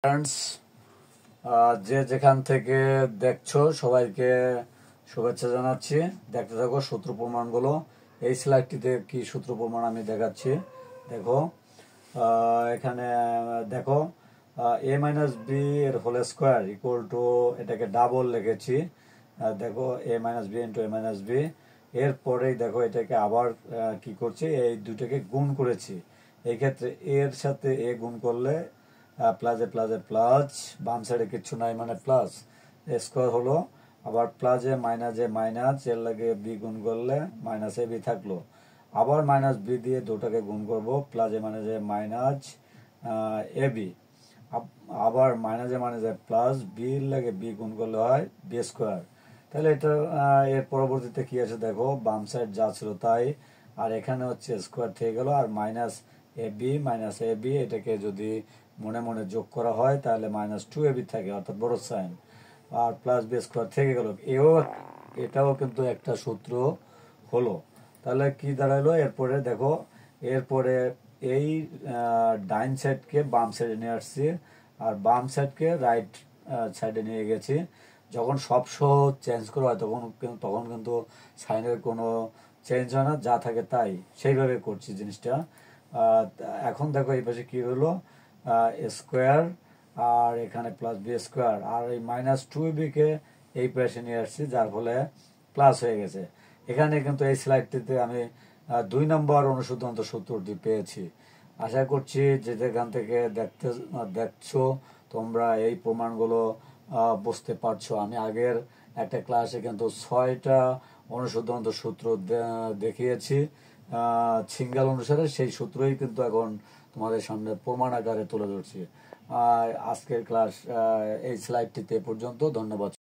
Friends, যে যেখান থেকে দেখছো সবাইকে শুভেচ্ছা জানাচ্ছি। দেখতে থাকো সূত্র প্রমাণগুলো। এই স্লাইডটিতে কি সূত্র প্রমাণ আমি দেখাচ্ছি দেখো। এখানে দেখো, এ মাইনাস বি এর হোল স্কোয়ার ইকুয়াল টু, এটাকে ডাবল লিখেছি। দেখো এ মাইনাস বি ইন্টু এ মাইনাস বি। এরপরেই দেখো এটাকে আবার কি করছি, এই দুটোকে গুণ করেছি। এই ক্ষেত্রে এর সাথে এ গুণ করলে প্লাসে প্লাসে প্লাস, বাম সাইডে কিচ্ছু নাই মানে প্লাস, স্কোয়ার হলো। আবার প্লাসে মাইনাসে মাইনাস, এর লাগে বি গুণ করলে মাইনাস এ বি থাকলো। আবার মাইনাস বি দিয়ে দুটাকে গুণ করবো, প্লাসে মাইনাসে মাইনাস এ বি। আবার মাইনাসে মাইনাসে প্লাস, বি লাগে বি গুণ করলে হয় বি স্কোয়ার। তাহলে এটা এর পরবর্তীতে কি আছে দেখো, বাম সাইড যা ছিল তাই, আর এখানে হচ্ছে স্কোয়ার থেকে গেল, আর মাইনাস এ বি এটাকে যদি মনে মনে যোগ করা হয় তাহলে মাইনাস টু এ বি থাকে, অর্থাৎ বড় সাইন, আর প্লাস বি স্কোয়ার থেকে গেল। এটাও কিন্তু একটা সূত্র হলো। তাহলে কি দাঁড়ালো এরপরে দেখো, এরপরে এই ডাইন সাইডকে বাম সাইডে নিয়ে আসছি, আর বাম সাইডকে রাইট সাইডে নিয়ে গেছি। যখন সব চেঞ্জ করা হয় তখন কিন্তু সাইনের কোনো চেঞ্জ হয় না, যা থাকে তাই, সেইভাবে করছি জিনিসটা। এখন দেখো এই পাশে কি হলো, স্কোয়ার, আর এখানে প্লাস বি স্কোয়ার, আর এই মাইনাস টু বিকে এই পাশে নিয়ে আসছি, যার ফলে প্লাস হয়ে গেছে। এখানে কিন্তু এই স্লাইডটিতে আমি 2 নম্বর অনুসন্ধান সূত্রটি পেয়েছি। আশা করছি যে যেখান থেকে দেখছো তোমরা এই প্রমাণগুলো বুঝতে পারছো। আমি আগের একটা ক্লাসে কিন্তু 6টা অনুসন্ধান সূত্র দেখিয়েছি সিঙ্গেল অনুসারে, সেই সূত্রই কিন্তু এখন তোমাদের সামনে প্রমাণ আকারে তুলে ধরছি। আজকের ক্লাস এই স্লাইডটিতে পর্যন্ত। ধন্যবাদ।